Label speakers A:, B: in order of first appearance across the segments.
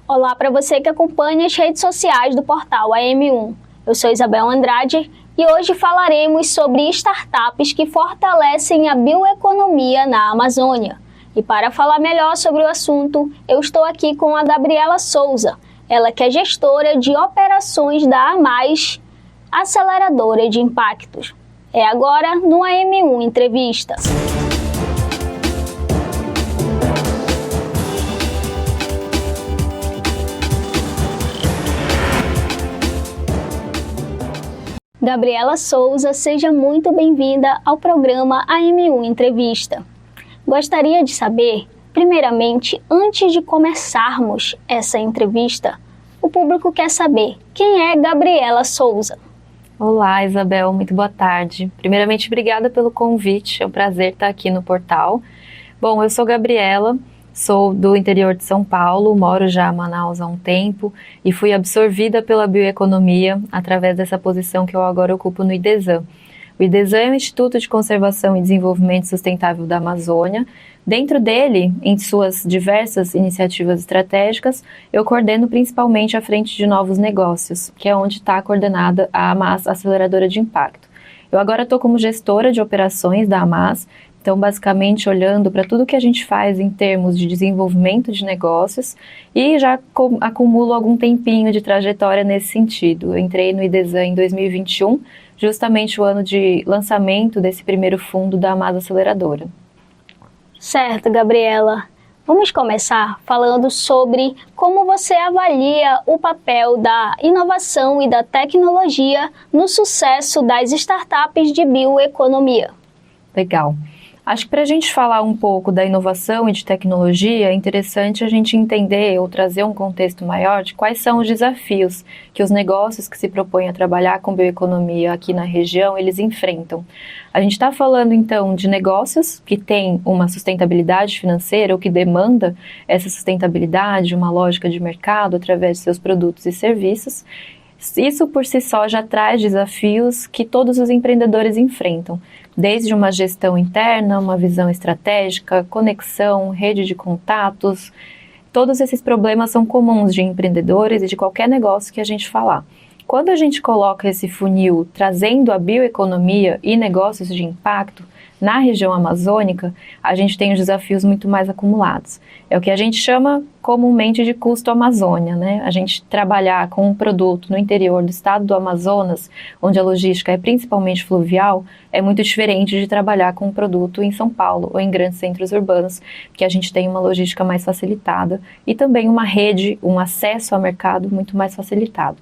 A: Olá para você que acompanha as redes sociais do portal AM1. Eu sou Isabel Andrade e hoje falaremos sobre startups que fortalecem a bioeconomia na Amazônia. E para falar melhor sobre o assunto, eu estou aqui com a Gabriela Souza, ela que é gestora de operações da AMAS, aceleradora de impactos. É agora no AM1 Entrevista. Gabriela Souza, seja muito bem-vinda ao programa AM1 Entrevista. Gostaria de saber, primeiramente, antes de começarmos essa entrevista, o público quer saber quem é Gabriela Souza.
B: Olá, Isabel, muito boa tarde. Primeiramente, obrigada pelo convite, é um prazer estar aqui no portal. Bom, eu sou Gabriela, sou do interior de São Paulo, moro já em Manaus há um tempo e fui absorvida pela bioeconomia através dessa posição que eu agora ocupo no IDESAN. O IDESAN é o Instituto de Conservação e Desenvolvimento Sustentável da Amazônia. Dentro dele, em suas diversas iniciativas estratégicas, eu coordeno principalmente a frente de novos negócios, que é onde está coordenada a AMAS Aceleradora de Impacto. Eu agora estou como gestora de operações da AMAS, então basicamente olhando para tudo que a gente faz em termos de desenvolvimento de negócios e já acumulo algum tempinho de trajetória nesse sentido. Eu entrei no IDESAN em 2021, justamente o ano de lançamento desse primeiro fundo da AMAS Aceleradora.
A: Certo, Gabriela. Vamos começar falando sobre como você avalia o papel da inovação e da tecnologia no sucesso das startups de bioeconomia.
B: Legal. Acho que para a gente falar um pouco da inovação e de tecnologia, é interessante a gente entender ou trazer um contexto maior de quais são os desafios que os negócios que se propõem a trabalhar com bioeconomia aqui na região, eles enfrentam. A gente está falando então de negócios que têm uma sustentabilidade financeira ou que demanda essa sustentabilidade, uma lógica de mercado através de seus produtos e serviços. Isso por si só já traz desafios que todos os empreendedores enfrentam, desde uma gestão interna, uma visão estratégica, conexão, rede de contatos. Todos esses problemas são comuns de empreendedores e de qualquer negócio que a gente falar. Quando a gente coloca esse funil trazendo a bioeconomia e negócios de impacto na região amazônica, a gente tem os desafios muito mais acumulados. É o que a gente chama comumente de custo Amazônia, né? A gente trabalhar com um produto no interior do estado do Amazonas, onde a logística é principalmente fluvial, é muito diferente de trabalhar com um produto em São Paulo ou em grandes centros urbanos, que a gente tem uma logística mais facilitada e também uma rede, um acesso ao mercado muito mais facilitado.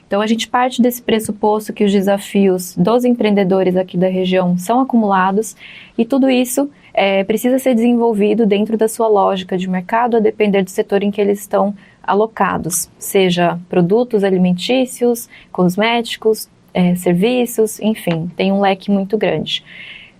B: Então a gente parte desse pressuposto que os desafios dos empreendedores aqui da região são acumulados e tudo isso precisa ser desenvolvido dentro da sua lógica de mercado a depender do setor em que eles estão alocados, seja produtos alimentícios, cosméticos, serviços, enfim, tem um leque muito grande.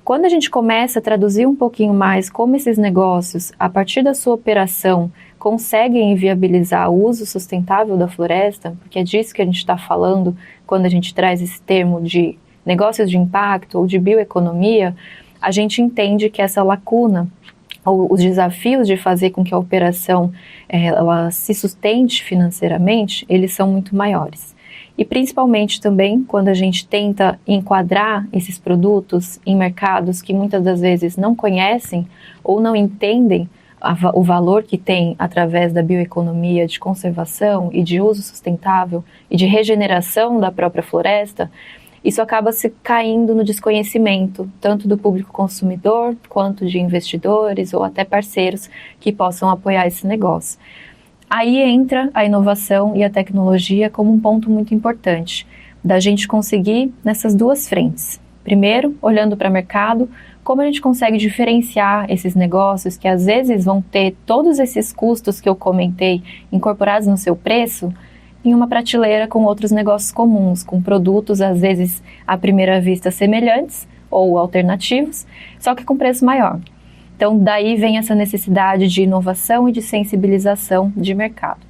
B: Quando a gente começa a traduzir um pouquinho mais como esses negócios, a partir da sua operação, conseguem viabilizar o uso sustentável da floresta, porque é disso que a gente está falando quando a gente traz esse termo de negócios de impacto ou de bioeconomia, a gente entende que essa lacuna, ou os desafios de fazer com que a operação ela se sustente financeiramente, eles são muito maiores. E principalmente também quando a gente tenta enquadrar esses produtos em mercados que muitas das vezes não conhecem ou não entendem o valor que tem através da bioeconomia de conservação e de uso sustentável e de regeneração da própria floresta, isso acaba se caindo no desconhecimento, tanto do público consumidor, quanto de investidores ou até parceiros que possam apoiar esse negócio. Aí entra a inovação e a tecnologia como um ponto muito importante, da gente conseguir nessas duas frentes. Primeiro, olhando para o mercado, como a gente consegue diferenciar esses negócios que às vezes vão ter todos esses custos que eu comentei incorporados no seu preço em uma prateleira com outros negócios comuns, com produtos às vezes à primeira vista semelhantes ou alternativos, só que com preço maior. Então daí vem essa necessidade de inovação e de sensibilização de mercado.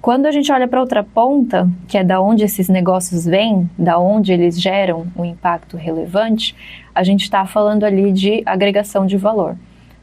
B: Quando a gente olha para outra ponta, que é da onde esses negócios vêm, da onde eles geram um impacto relevante, a gente está falando ali de agregação de valor.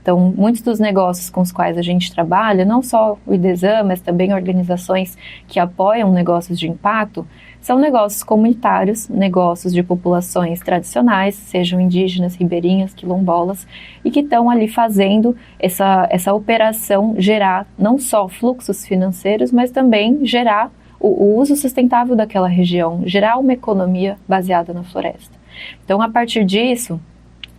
B: Então, muitos dos negócios com os quais a gente trabalha, não só o IDESAM, mas também organizações que apoiam negócios de impacto, são negócios comunitários, negócios de populações tradicionais, sejam indígenas, ribeirinhas, quilombolas, e que estão ali fazendo essa operação gerar não só fluxos financeiros, mas também gerar o uso sustentável daquela região, gerar uma economia baseada na floresta. Então, a partir disso,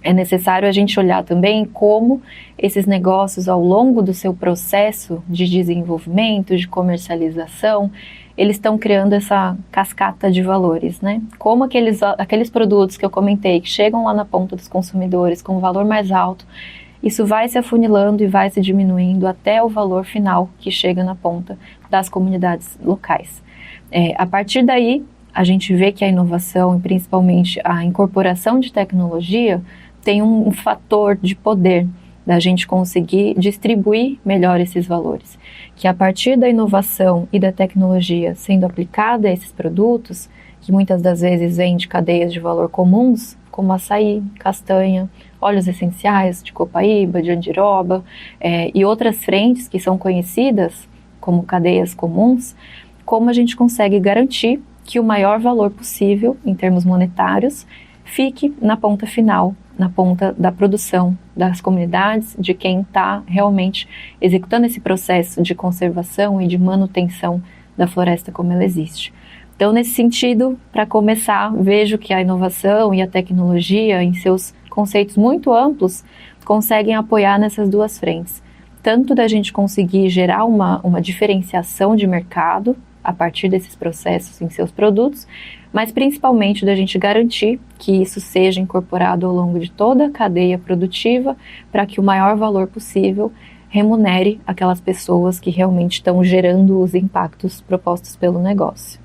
B: é necessário a gente olhar também como esses negócios, ao longo do seu processo de desenvolvimento, de comercialização, eles estão criando essa cascata de valores, né? Como aqueles produtos que eu comentei, que chegam lá na ponta dos consumidores com um valor mais alto, isso vai se afunilando e vai se diminuindo até o valor final que chega na ponta das comunidades locais. A partir daí, a gente vê que a inovação e principalmente a incorporação de tecnologia tem um fator de poder da gente conseguir distribuir melhor esses valores. Que a partir da inovação e da tecnologia sendo aplicada a esses produtos, que muitas das vezes vêm de cadeias de valor comuns, como açaí, castanha, óleos essenciais de copaíba, de andiroba, e outras frentes que são conhecidas como cadeias comuns, como a gente consegue garantir que o maior valor possível, em termos monetários, fique na ponta final, na ponta da produção das comunidades, de quem está realmente executando esse processo de conservação e de manutenção da floresta como ela existe. Então, nesse sentido, para começar, vejo que a inovação e a tecnologia, em seus conceitos muito amplos, conseguem apoiar nessas duas frentes. Tanto da gente conseguir gerar uma diferenciação de mercado a partir desses processos em seus produtos, mas principalmente da gente garantir que isso seja incorporado ao longo de toda a cadeia produtiva para que o maior valor possível remunere aquelas pessoas que realmente estão gerando os impactos propostos pelo negócio.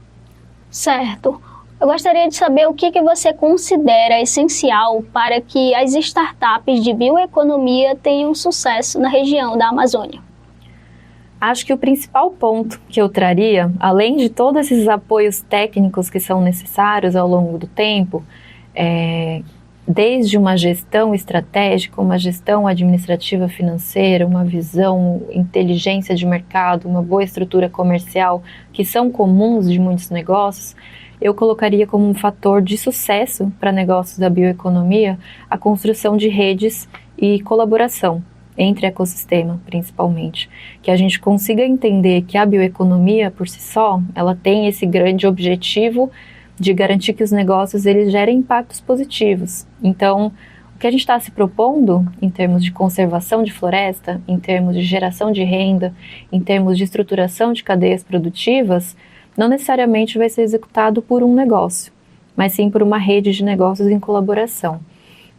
A: Certo. Eu gostaria de saber o que você considera essencial para que as startups de bioeconomia tenham sucesso na região da Amazônia.
B: Acho que o principal ponto que eu traria, além de todos esses apoios técnicos que são necessários ao longo do tempo, desde uma gestão estratégica, uma gestão administrativa financeira, uma visão, inteligência de mercado, uma boa estrutura comercial, que são comuns de muitos negócios, eu colocaria como um fator de sucesso para negócios da bioeconomia a construção de redes e colaboração entre ecossistema, principalmente. Que a gente consiga entender que a bioeconomia, por si só, ela tem esse grande objetivo de garantir que os negócios eles gerem impactos positivos. Então, o que a gente está se propondo em termos de conservação de floresta, em termos de geração de renda, em termos de estruturação de cadeias produtivas, não necessariamente vai ser executado por um negócio, mas sim por uma rede de negócios em colaboração.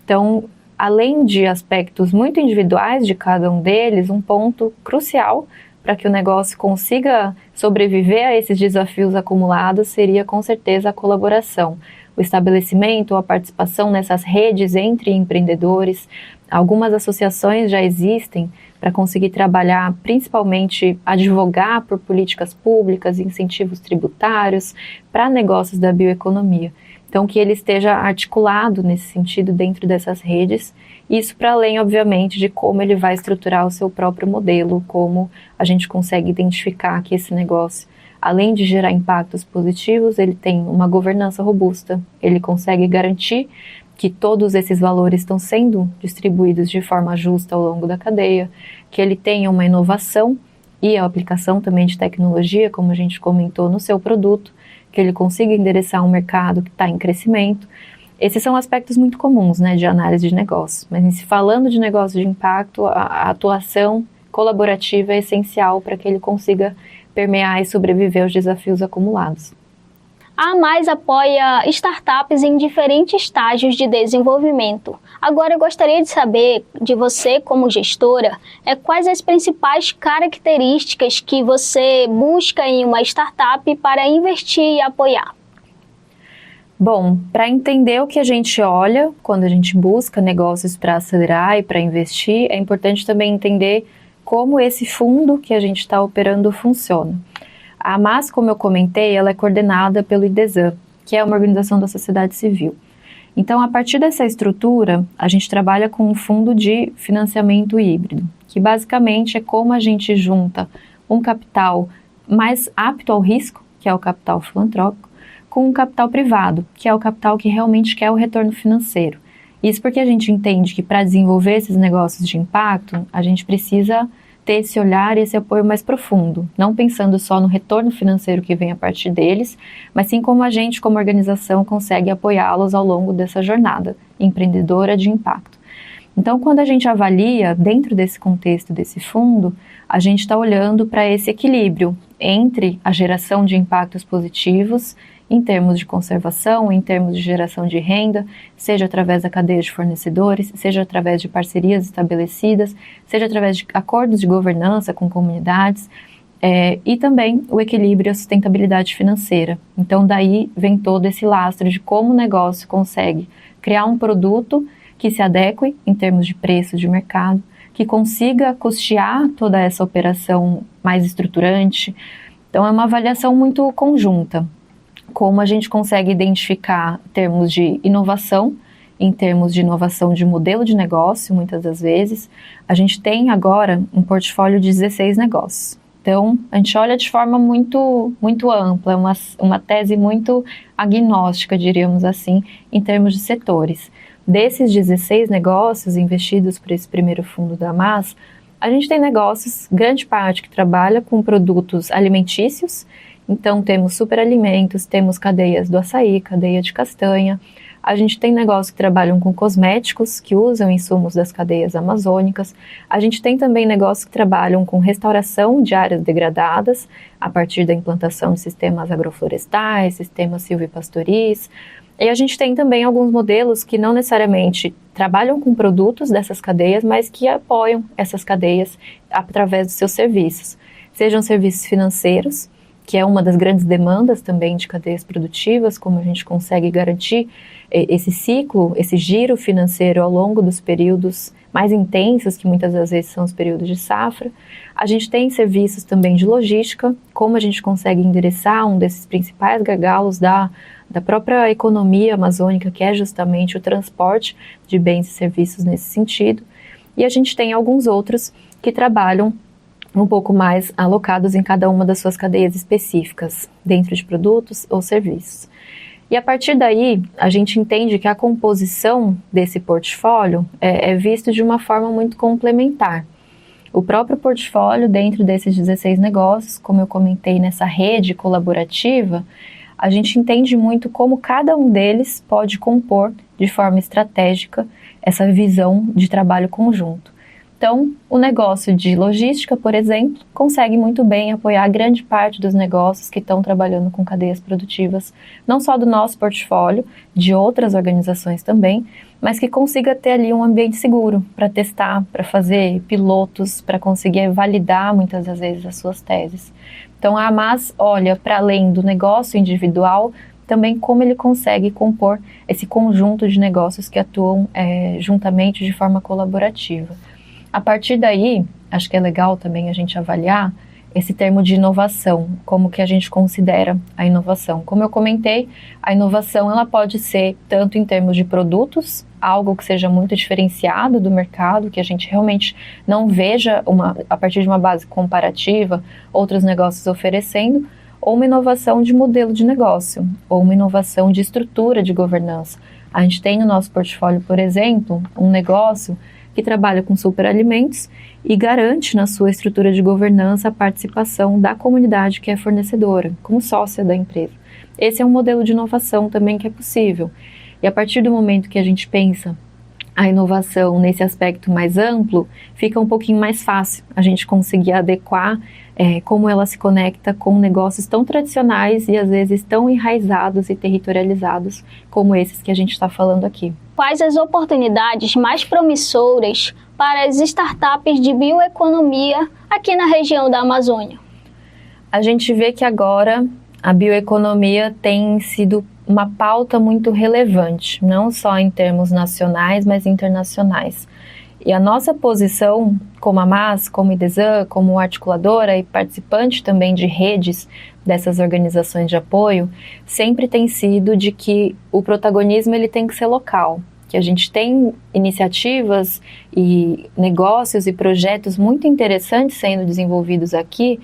B: Então, além de aspectos muito individuais de cada um deles, um ponto crucial para que o negócio consiga sobreviver a esses desafios acumulados seria com certeza a colaboração, o estabelecimento, a participação nessas redes entre empreendedores. Algumas associações já existem para conseguir trabalhar, principalmente advogar por políticas públicas, incentivos tributários para negócios da bioeconomia. Então, que ele esteja articulado nesse sentido dentro dessas redes, isso para além, obviamente, de como ele vai estruturar o seu próprio modelo, como a gente consegue identificar que esse negócio, além de gerar impactos positivos, ele tem uma governança robusta, ele consegue garantir que todos esses valores estão sendo distribuídos de forma justa ao longo da cadeia, que ele tenha uma inovação e a aplicação também de tecnologia, como a gente comentou, no seu produto, que ele consiga endereçar um mercado que está em crescimento. Esses são aspectos muito comuns, né, de análise de negócio. Mas se falando de negócio de impacto, a atuação colaborativa é essencial para que ele consiga permear e sobreviver aos desafios acumulados.
A: A AMAIS apoia startups em diferentes estágios de desenvolvimento. Agora eu gostaria de saber de você, como gestora, quais as principais características que você busca em uma startup para investir e apoiar.
B: Bom, para entender o que a gente olha quando a gente busca negócios para acelerar e para investir, é importante também entender como esse fundo que a gente está operando funciona. A AMAIS, como eu comentei, ela é coordenada pelo IDESAM, que é uma organização da sociedade civil. Então, a partir dessa estrutura, a gente trabalha com um fundo de financiamento híbrido, que basicamente é como a gente junta um capital mais apto ao risco, que é o capital filantrópico, com um capital privado, que é o capital que realmente quer o retorno financeiro. Isso porque a gente entende que para desenvolver esses negócios de impacto, a gente precisa ter esse olhar e esse apoio mais profundo, não pensando só no retorno financeiro que vem a partir deles, mas sim como a gente, como organização, consegue apoiá-los ao longo dessa jornada empreendedora de impacto. Então, quando a gente avalia dentro desse contexto desse fundo, a gente está olhando para esse equilíbrio entre a geração de impactos positivos em termos de conservação, em termos de geração de renda, seja através da cadeia de fornecedores, seja através de parcerias estabelecidas, seja através de acordos de governança com comunidades, e também o equilíbrio e a sustentabilidade financeira. Então, daí vem todo esse lastro de como o negócio consegue criar um produto que se adeque em termos de preço de mercado, que consiga custear toda essa operação mais estruturante. Então, é uma avaliação muito conjunta. Como a gente consegue identificar termos de inovação, em termos de inovação de modelo de negócio, muitas das vezes. A gente tem agora um portfólio de 16 negócios. Então, a gente olha de forma muito ampla, uma tese muito agnóstica, diríamos assim, em termos de setores. Desses 16 negócios investidos por esse primeiro fundo da AMAS, a gente tem negócios, grande parte, que trabalha com produtos alimentícios. Então, temos superalimentos, temos cadeias do açaí, cadeia de castanha. A gente tem negócios que trabalham com cosméticos, que usam insumos das cadeias amazônicas. A gente tem também negócios que trabalham com restauração de áreas degradadas, a partir da implantação de sistemas agroflorestais, sistemas silvipastoris. E a gente tem também alguns modelos que não necessariamente trabalham com produtos dessas cadeias, mas que apoiam essas cadeias através dos seus serviços. Sejam serviços financeiros, que é uma das grandes demandas também de cadeias produtivas, como a gente consegue garantir esse ciclo, esse giro financeiro ao longo dos períodos mais intensos, que muitas das vezes são os períodos de safra. A gente tem serviços também de logística, como a gente consegue endereçar um desses principais gargalos da própria economia amazônica, que é justamente o transporte de bens e serviços nesse sentido. E a gente tem alguns outros que trabalham um pouco mais alocados em cada uma das suas cadeias específicas, dentro de produtos ou serviços. E a partir daí, a gente entende que a composição desse portfólio é visto de uma forma muito complementar. O próprio portfólio, dentro desses 16 negócios, como eu comentei nessa rede colaborativa, a gente entende muito como cada um deles pode compor de forma estratégica essa visão de trabalho conjunto. Então, o negócio de logística, por exemplo, consegue muito bem apoiar grande parte dos negócios que estão trabalhando com cadeias produtivas, não só do nosso portfólio, de outras organizações também, mas que consiga ter ali um ambiente seguro para testar, para fazer pilotos, para conseguir validar muitas das vezes as suas teses. Então, a AMAS olha para além do negócio individual, também como ele consegue compor esse conjunto de negócios que atuam juntamente de forma colaborativa. A partir daí, acho que é legal também a gente avaliar esse termo de inovação, como que a gente considera a inovação. Como eu comentei, a inovação ela pode ser tanto em termos de produtos, algo que seja muito diferenciado do mercado, que a gente realmente não veja a partir de uma base comparativa, outros negócios oferecendo, ou uma inovação de modelo de negócio, ou uma inovação de estrutura de governança. A gente tem no nosso portfólio, por exemplo, um negócio que trabalha com superalimentos e garante na sua estrutura de governança a participação da comunidade que é fornecedora, como sócia da empresa. Esse é um modelo de inovação também que é possível. E a partir do momento que a gente pensa a inovação nesse aspecto mais amplo, fica um pouquinho mais fácil a gente conseguir adequar como ela se conecta com negócios tão tradicionais e às vezes tão enraizados e territorializados como esses que a gente está falando aqui.
A: Quais as oportunidades mais promissoras para as startups de bioeconomia aqui na região da Amazônia?
B: A gente vê que agora a bioeconomia tem sido uma pauta muito relevante, não só em termos nacionais, mas internacionais. E a nossa posição como AMAS, como IDESAN, como articuladora e participante também de redes dessas organizações de apoio, sempre tem sido de que o protagonismo ele tem que ser local, que a gente tem iniciativas e negócios e projetos muito interessantes sendo desenvolvidos aqui,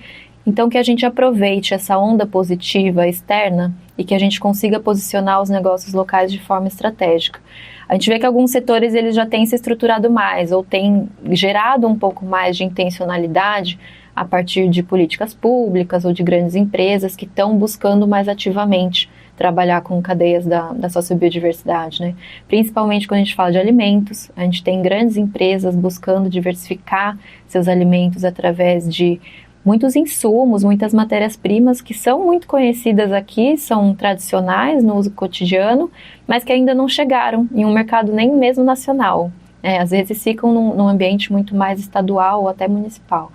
B: então que a gente aproveite essa onda positiva externa e que a gente consiga posicionar os negócios locais de forma estratégica. A gente vê que alguns setores eles já têm se estruturado mais ou têm gerado um pouco mais de intencionalidade a partir de políticas públicas ou de grandes empresas que estão buscando mais ativamente trabalhar com cadeias da sociobiodiversidade, né? Principalmente quando a gente fala de alimentos, a gente tem grandes empresas buscando diversificar seus alimentos através de muitos insumos, muitas matérias-primas que são muito conhecidas aqui, são tradicionais no uso cotidiano, mas que ainda não chegaram em um mercado nem mesmo nacional. Às vezes ficam num ambiente muito mais estadual ou até municipal.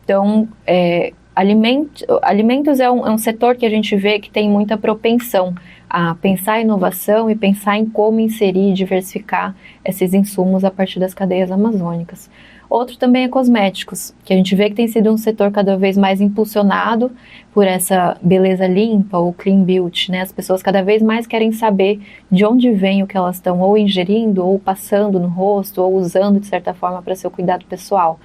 B: Então, alimentos é um setor que a gente vê que tem muita propensão a pensar em inovação e pensar em como inserir e diversificar esses insumos a partir das cadeias amazônicas. Outro também é cosméticos, que a gente vê que tem sido um setor cada vez mais impulsionado por essa beleza limpa ou clean beauty, né? As pessoas cada vez mais querem saber de onde vem o que elas estão ou ingerindo, ou passando no rosto, ou usando de certa forma para seu cuidado pessoal.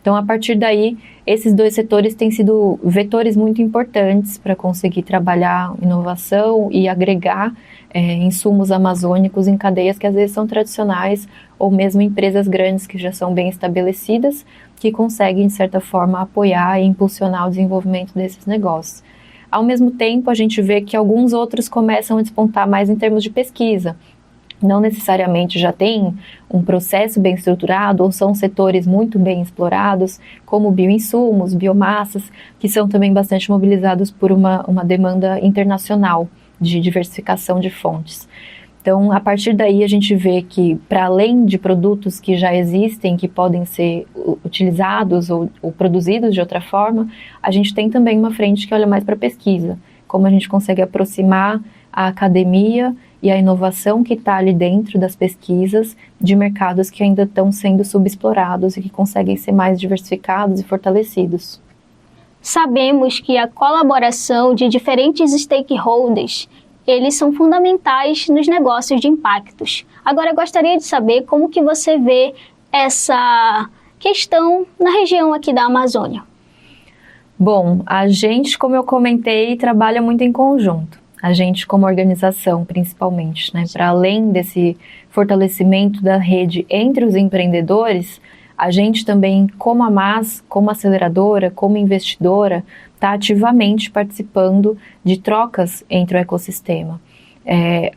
B: Então, a partir daí, esses dois setores têm sido vetores muito importantes para conseguir trabalhar inovação e agregar insumos amazônicos em cadeias que às vezes são tradicionais ou mesmo empresas grandes que já são bem estabelecidas, que conseguem, de certa forma, apoiar e impulsionar o desenvolvimento desses negócios. Ao mesmo tempo, a gente vê que alguns outros começam a despontar mais em termos de pesquisa. Não necessariamente já tem um processo bem estruturado ou são setores muito bem explorados, como bioinsumos, biomassas, que são também bastante mobilizados por uma demanda internacional de diversificação de fontes. Então, a partir daí, a gente vê que, para além de produtos que já existem, que podem ser utilizados ou produzidos de outra forma, a gente tem também uma frente que olha mais para a pesquisa, como a gente consegue aproximar a academia e a inovação que está ali dentro das pesquisas de mercados que ainda estão sendo subexplorados e que conseguem ser mais diversificados e fortalecidos.
A: Sabemos que a colaboração de diferentes stakeholders, eles são fundamentais nos negócios de impactos. Agora, eu gostaria de saber como que você vê essa questão na região aqui da Amazônia.
B: Bom, a gente, como eu comentei, trabalha muito em conjunto. A gente como organização, principalmente, né? Para além desse fortalecimento da rede entre os empreendedores, a gente também, como AMAS, como aceleradora, como investidora, está ativamente participando de trocas entre o ecossistema.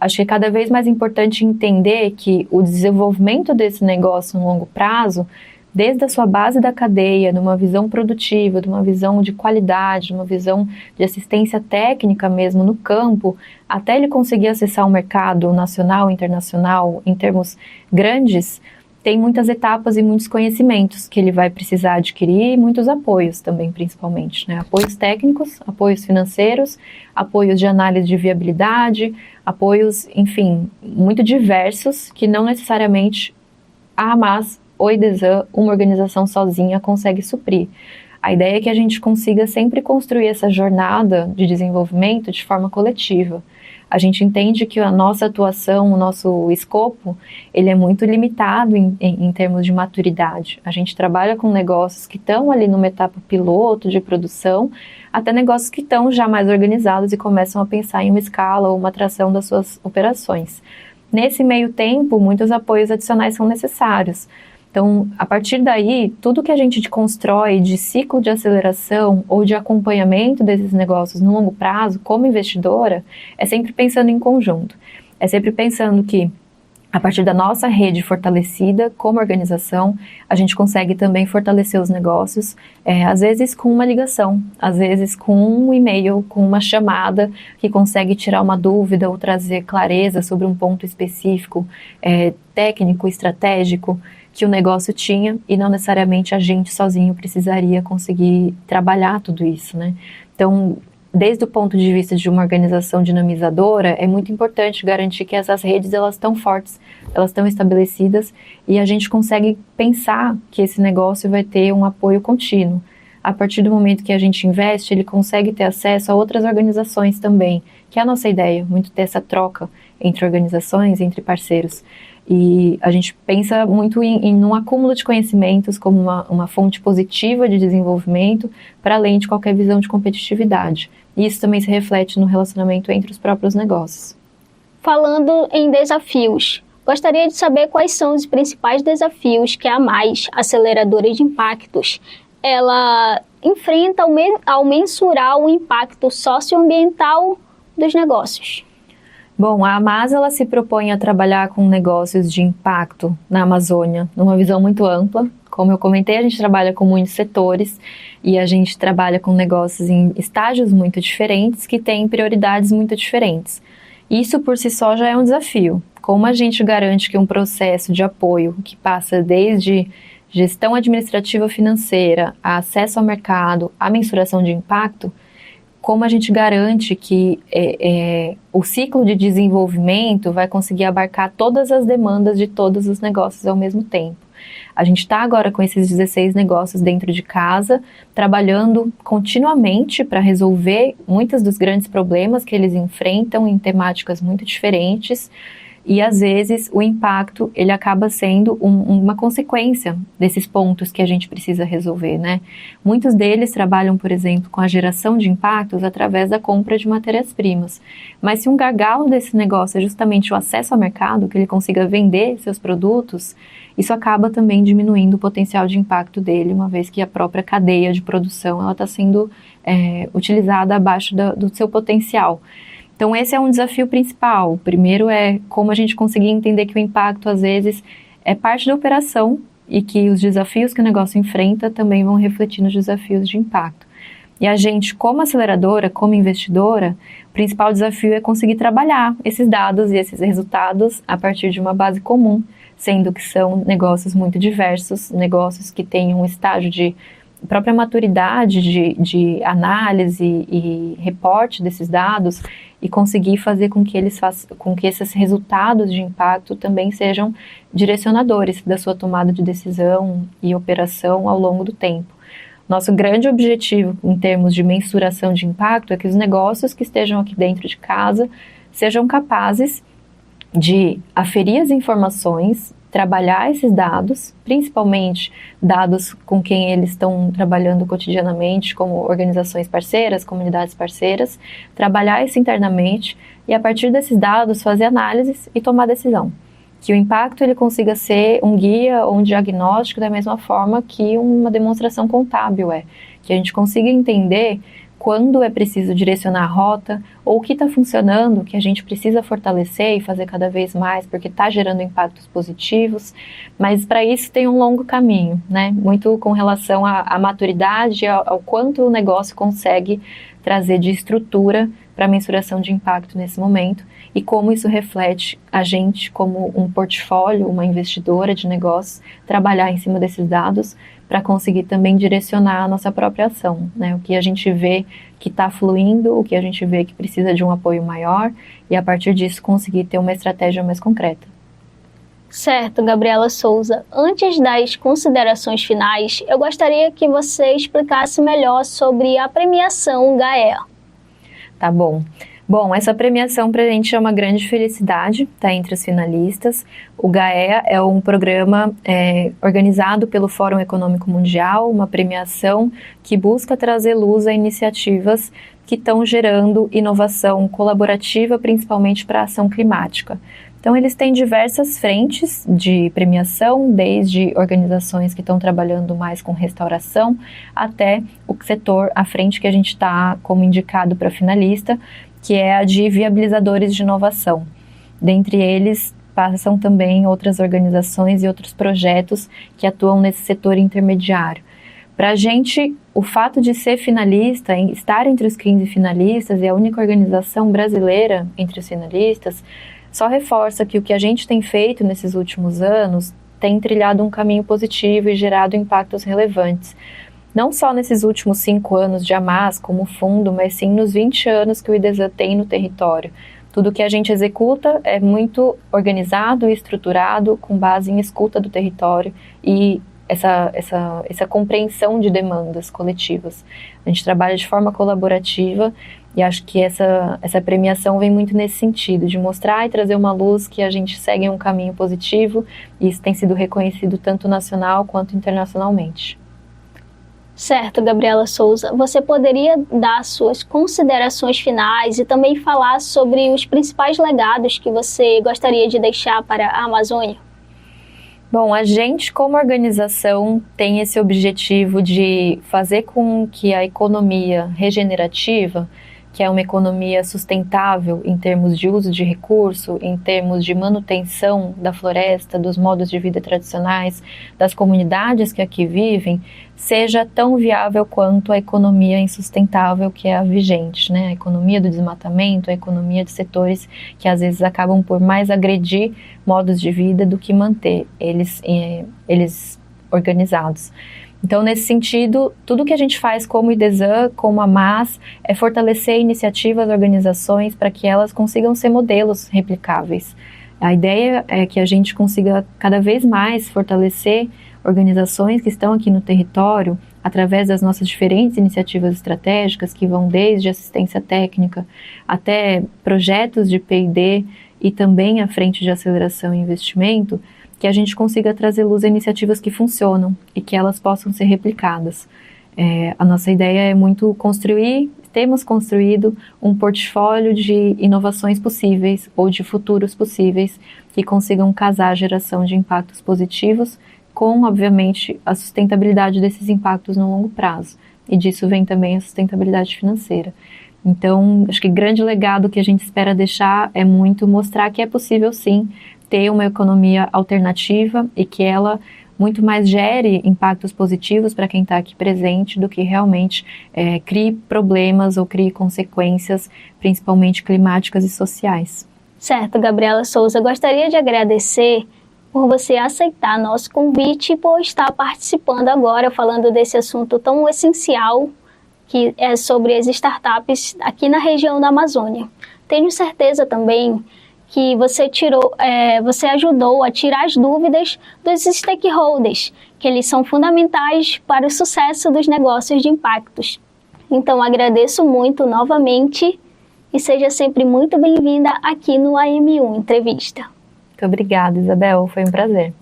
B: Acho que é cada vez mais importante entender que o desenvolvimento desse negócio no longo prazo, desde a sua base da cadeia, numa visão produtiva, numa visão de qualidade, numa visão de assistência técnica mesmo no campo, até ele conseguir acessar o mercado nacional e internacional em termos grandes, tem muitas etapas e muitos conhecimentos que ele vai precisar adquirir e muitos apoios também, principalmente, né? Apoios técnicos, apoios financeiros, apoios de análise de viabilidade, apoios, enfim, muito diversos que não necessariamente a AMAS ou IDESAN, uma organização sozinha, consegue suprir. A ideia é que a gente consiga sempre construir essa jornada de desenvolvimento de forma coletiva. A gente entende que a nossa atuação, o nosso escopo, ele é muito limitado em termos de maturidade. A gente trabalha com negócios que estão ali numa etapa piloto de produção, até negócios que estão já mais organizados e começam a pensar em uma escala ou uma atração das suas operações. Nesse meio tempo, muitos apoios adicionais são necessários. Então, a partir daí, tudo que a gente constrói de ciclo de aceleração ou de acompanhamento desses negócios no longo prazo, como investidora, é sempre pensando em conjunto. É sempre pensando que, a partir da nossa rede fortalecida como organização, a gente consegue também fortalecer os negócios, às vezes com uma ligação, às vezes com um e-mail, com uma chamada que consegue tirar uma dúvida ou trazer clareza sobre um ponto específico, técnico, estratégico, que o negócio tinha e não necessariamente a gente sozinho precisaria conseguir trabalhar tudo isso, né? Então, desde o ponto de vista de uma organização dinamizadora, é muito importante garantir que essas redes elas estão fortes, elas estão estabelecidas e a gente consegue pensar que esse negócio vai ter um apoio contínuo. A partir do momento que a gente investe, ele consegue ter acesso a outras organizações também, que é a nossa ideia, muito ter essa troca entre organizações, entre parceiros. E a gente pensa muito em um acúmulo de conhecimentos como uma fonte positiva de desenvolvimento, para além de qualquer visão de competitividade. E isso também se reflete no relacionamento entre os próprios negócios.
A: Falando em desafios, gostaria de saber quais são os principais desafios que a Mais, aceleradora de impactos, ela enfrenta ao mensurar o impacto socioambiental dos negócios.
B: Bom, a AMAS ela se propõe a trabalhar com negócios de impacto na Amazônia, numa visão muito ampla. Como eu comentei, a gente trabalha com muitos setores e a gente trabalha com negócios em estágios muito diferentes que têm prioridades muito diferentes. Isso por si só já é um desafio. Como a gente garante que um processo de apoio que passa desde gestão administrativa financeira, a acesso ao mercado, a mensuração de impacto, como a gente garante que o ciclo de desenvolvimento vai conseguir abarcar todas as demandas de todos os negócios ao mesmo tempo. A gente está agora com esses 16 negócios dentro de casa, trabalhando continuamente para resolver muitos dos grandes problemas que eles enfrentam em temáticas muito diferentes. E às vezes o impacto ele acaba sendo uma consequência desses pontos que a gente precisa resolver, né? Muitos deles trabalham, por exemplo, com a geração de impactos através da compra de matérias-primas. Mas se um gargalo desse negócio é justamente o acesso ao mercado, que ele consiga vender seus produtos, isso acaba também diminuindo o potencial de impacto dele, uma vez que a própria cadeia de produção está sendo utilizada abaixo do seu potencial. Então esse é um desafio principal. O primeiro é como a gente conseguir entender que o impacto às vezes é parte da operação e que os desafios que o negócio enfrenta também vão refletir nos desafios de impacto. E a gente, como aceleradora, como investidora, o principal desafio é conseguir trabalhar esses dados e esses resultados a partir de uma base comum, sendo que são negócios muito diversos, negócios que têm um estágio de própria maturidade de análise e reporte desses dados e conseguir fazer com que esses resultados de impacto também sejam direcionadores da sua tomada de decisão e operação ao longo do tempo. Nosso grande objetivo em termos de mensuração de impacto é que os negócios que estejam aqui dentro de casa sejam capazes de aferir as informações, trabalhar esses dados, principalmente dados com quem eles estão trabalhando cotidianamente, como organizações parceiras, comunidades parceiras, trabalhar isso internamente e a partir desses dados fazer análises e tomar decisão. Que o impacto ele consiga ser um guia ou um diagnóstico da mesma forma que uma demonstração contábil que a gente consiga entender quando é preciso direcionar a rota, ou o que está funcionando, que a gente precisa fortalecer e fazer cada vez mais, porque está gerando impactos positivos, mas para isso tem um longo caminho, né? Muito com relação à maturidade, ao quanto o negócio consegue trazer de estrutura para a mensuração de impacto nesse momento, e como isso reflete a gente como um portfólio, uma investidora de negócios, trabalhar em cima desses dados, para conseguir também direcionar a nossa própria ação, né? O que a gente vê que está fluindo, o que a gente vê que precisa de um apoio maior e a partir disso conseguir ter uma estratégia mais concreta.
A: Certo, Gabriela Souza. Antes das considerações finais, eu gostaria que você explicasse melhor sobre a premiação GAEA.
B: Tá bom. Bom, essa premiação para a gente é uma grande felicidade, está entre os finalistas. O GAEA é um programa organizado pelo Fórum Econômico Mundial, uma premiação que busca trazer luz a iniciativas que estão gerando inovação colaborativa, principalmente para a ação climática. Então, eles têm diversas frentes de premiação, desde organizações que estão trabalhando mais com restauração, até o setor à frente que a gente está como indicado para finalista, que é a de viabilizadores de inovação. Dentre eles, passam também outras organizações e outros projetos que atuam nesse setor intermediário. Para a gente, o fato de ser finalista, estar entre os 15 finalistas e a única organização brasileira entre os finalistas, só reforça que o que a gente tem feito nesses últimos anos tem trilhado um caminho positivo e gerado impactos relevantes. não só nesses últimos 5 anos de AMAS como fundo, mas sim nos 20 anos que o IDESAN tem no território. Tudo que a gente executa é muito organizado e estruturado, com base em escuta do território e essa compreensão de demandas coletivas. A gente trabalha de forma colaborativa e acho que essa premiação vem muito nesse sentido, de mostrar e trazer uma luz que a gente segue em um caminho positivo, e isso tem sido reconhecido tanto nacional quanto internacionalmente.
A: Certo, Gabriela Souza. Você poderia dar suas considerações finais e também falar sobre os principais legados que você gostaria de deixar para a Amazônia?
B: Bom, a gente, como organização, tem esse objetivo de fazer com que a economia regenerativa, que é uma economia sustentável em termos de uso de recurso, em termos de manutenção da floresta, dos modos de vida tradicionais, das comunidades que aqui vivem, seja tão viável quanto a economia insustentável que é a vigente, né? A economia do desmatamento, a economia de setores que às vezes acabam por mais agredir modos de vida do que manter eles organizados. Então, nesse sentido, tudo que a gente faz como IDESAN, como a AMAS, é fortalecer iniciativas, organizações, para que elas consigam ser modelos replicáveis. A ideia é que a gente consiga cada vez mais fortalecer organizações que estão aqui no território, através das nossas diferentes iniciativas estratégicas, que vão desde assistência técnica até projetos de P&D e também a frente de aceleração e investimento, que a gente consiga trazer luz a iniciativas que funcionam e que elas possam ser replicadas. A nossa ideia é muito temos construído um portfólio de inovações possíveis ou de futuros possíveis que consigam casar a geração de impactos positivos com, obviamente, a sustentabilidade desses impactos no longo prazo. E disso vem também a sustentabilidade financeira. Então, acho que o grande legado que a gente espera deixar é muito mostrar que é possível, sim, ter uma economia alternativa e que ela muito mais gere impactos positivos para quem está aqui presente do que realmente crie problemas ou crie consequências, principalmente climáticas e sociais.
A: Certo, Gabriela Souza, gostaria de agradecer por você aceitar nosso convite e por estar participando agora, falando desse assunto tão essencial que é sobre as startups aqui na região da Amazônia. Tenho certeza também que você ajudou a tirar as dúvidas dos stakeholders, que eles são fundamentais para o sucesso dos negócios de impactos. Então, agradeço muito novamente e seja sempre muito bem-vinda aqui no AM1 Entrevista.
B: Muito obrigada, Isabel, foi um prazer.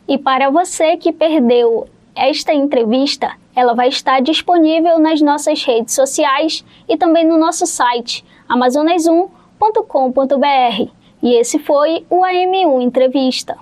A: E para você que perdeu esta entrevista, ela vai estar disponível nas nossas redes sociais e também no nosso site, amazonas1.com.br. E esse foi o AM1 Entrevista.